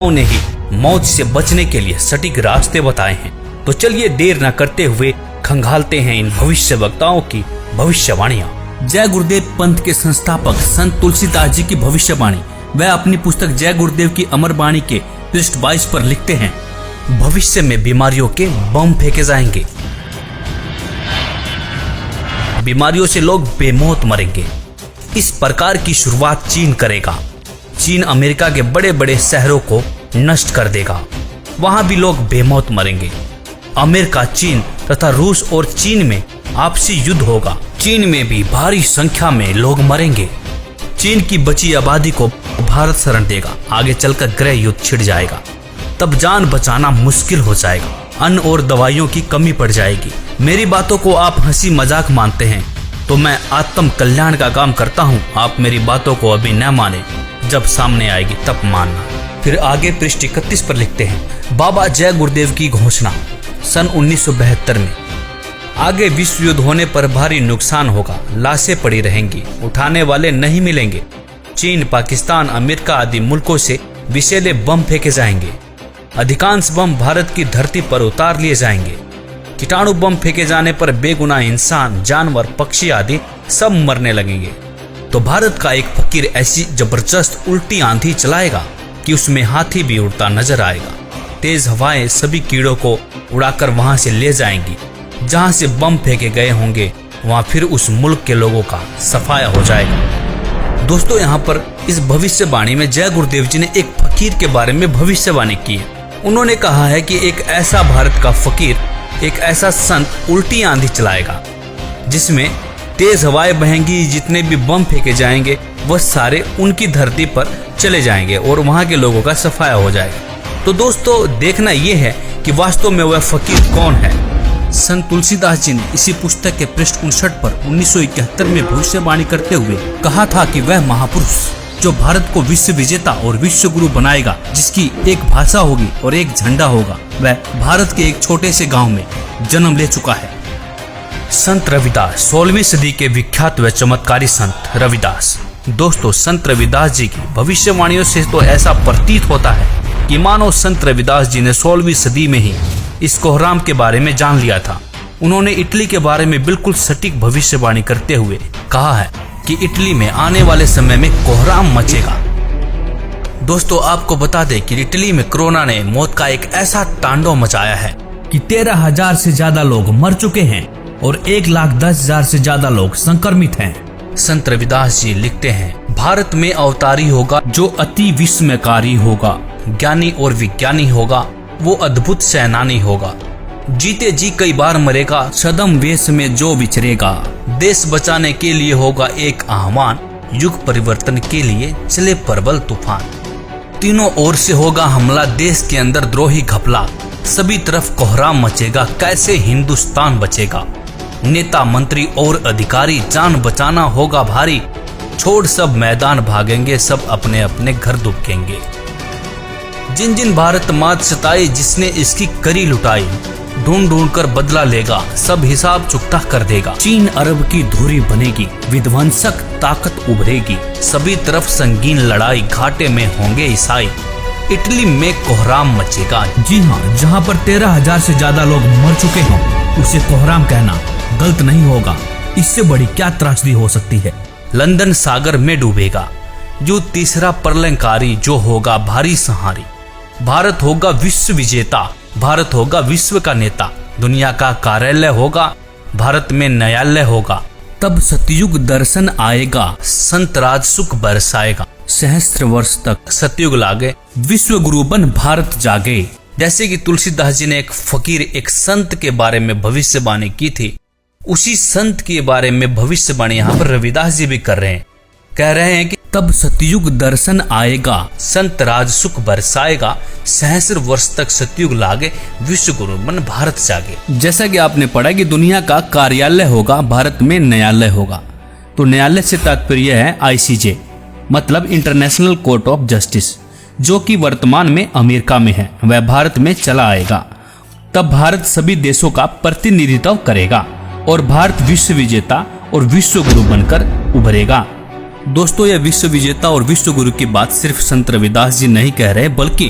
ने ही मौत से बचने के लिए सटीक रास्ते बताए हैं। तो चलिए देर न करते हुए खंगालते हैं इन भविष्य वक्ताओं की भविष्यवाणियां। जय गुरुदेव पंथ के संस्थापक संत तुलसीदास जी की भविष्यवाणी वह अपनी पुस्तक जय गुरुदेव की अमर वाणी के पृष्ठ 22 पर लिखते हैं, भविष्य में बीमारियों के बम फेंके जाएंगे, बीमारियों से लोग बेमौत मरेंगे। इस प्रकार की शुरुआत चीन करेगा। चीन अमेरिका के बड़े बड़े शहरों को नष्ट कर देगा, वहां भी लोग बेमौत मरेंगे। अमेरिका, चीन तथा रूस और चीन में आपसी युद्ध होगा। चीन में भी भारी संख्या में लोग मरेंगे। चीन की बची आबादी को भारत शरण देगा। आगे चलकर गृह युद्ध छिड़ जाएगा, तब जान बचाना मुश्किल हो जाएगा। अन्न और दवाइयों की कमी पड़ जाएगी। मेरी बातों को आप हंसी मजाक मानते हैं तो मैं आत्म कल्याण का काम करता हूँ। आप मेरी बातों को अभी न माने, जब सामने आएगी तब मानना। फिर आगे पृष्ठ 31 पर लिखते हैं, बाबा जय गुरुदेव की घोषणा सन 1972 में। आगे विश्व युद्ध होने पर भारी नुकसान होगा, लाशें पड़ी रहेंगी, उठाने वाले नहीं मिलेंगे। चीन, पाकिस्तान, अमेरिका आदि मुल्कों से विषैले बम फेंके जाएंगे। अधिकांश बम भारत की धरती पर उतार लिए जाएंगे। कीटाणु बम फेंके जाने पर बेगुनाह इंसान, जानवर, पक्षी आदि सब मरने लगेंगे। तो भारत का एक फकीर ऐसी जबरदस्त उल्टी आंधी चलाएगा कि उसमें हाथी भी उड़ता नजर आएगा। तेज हवाएं सभी कीड़ों को उड़ाकर वहां से ले जाएंगी। जहां से बम फेंके गए होंगे वहां फिर उस मुल्क के लोगों का सफाया हो जाएगा। दोस्तों, यहाँ पर इस भविष्यवाणी में जय गुरुदेव जी ने एक फकीर के बारे में भविष्यवाणी की है। उन्होंने कहा है कि एक ऐसा भारत का फकीर, एक ऐसा संत उल्टी आंधी चलाएगा जिसमें तेज हवाएं बहेंगी। जितने भी बम फेंके जाएंगे वह सारे उनकी धरती पर चले जाएंगे और वहां के लोगों का सफाया हो जाएगा। तो दोस्तों, देखना यह है कि वास्तव में वह फकीर कौन है। संत तुलसीदास जी ने इसी पुस्तक के पृष्ठ 59 पर 1971 में भविष्यवाणी करते हुए कहा था कि वह महापुरुष जो भारत को विश्व विजेता और विश्व गुरु बनाएगा, जिसकी एक भाषा होगी और एक झंडा होगा, वह भारत के एक छोटे से गांव में जन्म ले चुका है। संत रविदास, 16वीं सदी के विख्यात व चमत्कारी संत रविदास। दोस्तों, संत रविदास जी की भविष्यवाणियों से तो ऐसा प्रतीत होता है कि मानो संत रविदास जी ने 16वीं सदी में ही इस कोहराम के बारे में जान लिया था। उन्होंने इटली के बारे में बिल्कुल सटीक भविष्यवाणी करते हुए कहा है कि इटली में आने वाले समय में कोहराम मचेगा। दोस्तों, आपको बता दें कि इटली में कोरोना ने मौत का एक ऐसा तांडव मचाया है कि 13,000 से ज्यादा लोग मर चुके हैं और 1,10,000 से ज्यादा लोग संक्रमित हैं। संत रविदास जी लिखते हैं, भारत में अवतारी होगा जो अति विस्मयकारी होगा, ज्ञानी और विज्ञानी होगा, वो अद्भुत सेनानी होगा, जीते जी कई बार मरेगा, सदम वेश में जो विचरेगा, देश बचाने के लिए होगा एक आह्वान, युग परिवर्तन के लिए चले प्रबल तूफान। तीनों ओर से होगा हमला, देश के अंदर द्रोही घपला, सभी तरफ कोहराम मचेगा, कैसे हिंदुस्तान बचेगा। नेता, मंत्री और अधिकारी, जान बचाना होगा भारी, छोड़ सब मैदान भागेंगे, सब अपने अपने घर दुबकेंगे। जिन जिन भारत मात सताई, जिसने इसकी करी लुटाई, ढूंढ ढूंढ कर बदला लेगा, सब हिसाब चुकता कर देगा। चीन अरब की धुरी बनेगी, विध्वंसक ताकत उभरेगी, सभी तरफ संगीन लड़ाई, घाटे में होंगे ईसाई, इटली में कोहराम मचेगा। जी हाँ, जहाँ पर 13,000 से ज्यादा लोग मर चुके हों उसे कोहराम कहना गलत नहीं होगा। इससे बड़ी क्या त्रासदी हो सकती है। लंदन सागर में डूबेगा, जो तीसरा प्रलयंकारी, जो होगा भारी संहारी। भारत होगा विश्व विजेता, भारत होगा विश्व का नेता, दुनिया का कार्यालय होगा, भारत में न्यायालय होगा। तब सतयुग दर्शन आएगा, संत राज सुख बरसाएगा, सहस्त्र वर्ष तक सतयुग लागे, विश्व गुरु बन भारत जागे। जैसे कि तुलसीदास जी ने एक फकीर, एक संत के बारे में भविष्यवाणी की थी, उसी संत के बारे में भविष्यवाणी यहाँ पर रविदास जी भी कर रहे हैं। कह रहे हैं कि तब सतयुग दर्शन आएगा, संत राज सुख बरसाएगा, सहस्र वर्ष तक सतयुग लागे, विश्व गुरु बन भारत जागे। जैसा कि आपने पढ़ा कि दुनिया का कार्यालय होगा, भारत में न्यायालय होगा। तो न्यायालय से तात्पर्य है ICJ, मतलब इंटरनेशनल कोर्ट ऑफ जस्टिस, जो कि वर्तमान में अमेरिका में है, वह भारत में चला आएगा। तब भारत सभी देशों का प्रतिनिधित्व करेगा और भारत विश्व विजेता और विश्व गुरु बनकर उभरेगा। दोस्तों, यह विश्व विजेता और विश्व गुरु की बात सिर्फ संत रविदास जी नहीं कह रहे, बल्कि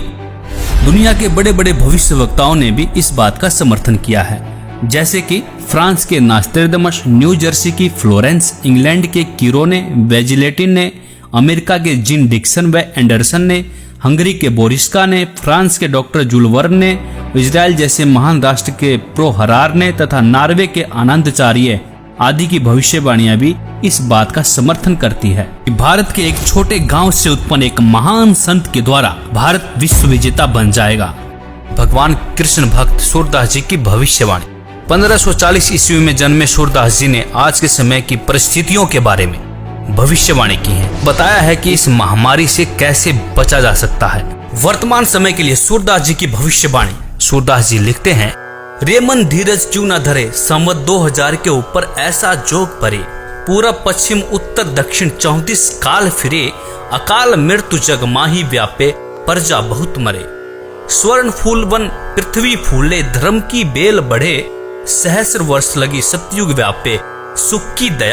दुनिया के बड़े बड़े भविष्यवक्ताओं ने भी इस बात का समर्थन किया है। जैसे कि फ्रांस के नास्ट्रेडमस, न्यू जर्सी की फ्लोरेंस, इंग्लैंड के कीरो ने, वेजिलेटिन ने, अमेरिका के जिन डिक्सन व एंडरसन ने, हंगरी के बोरिस्का ने, फ्रांस के डॉक्टर जुल वर्न ने, इजराइल जैसे महान राष्ट्र के प्रो हरार ने तथा नॉर्वे के आनंदचार्य आदि की भविष्यवाणियां भी इस बात का समर्थन करती है कि भारत के एक छोटे गांव से उत्पन्न एक महान संत के द्वारा भारत विश्व विजेता बन जाएगा। भगवान कृष्ण भक्त सूरदास जी की भविष्यवाणी। 1540 ईस्वी में जन्मे सूरदास जी ने आज के समय की परिस्थितियों के बारे में भविष्यवाणी की है। बताया है कि इस महामारी से कैसे बचा जा सकता है। वर्तमान समय के लिए सूरदास जी की भविष्यवाणी। सूरदास जी लिखते हैं, रे मन धीरज क्यों न धरे, संवत 2000 के ऊपर ऐसा जोग परे, पूरब पश्चिम उत्तर दक्षिण 34 काल फिरे, अकाल मृत्यु जग माही व्यापे, प्रजा बहुत मरे। स्वर्ण फूल वन पृथ्वी फूले, धर्म की बेल बढ़े, सहस्र वर्ष लगी सतयुग व्यापे, सुख की दया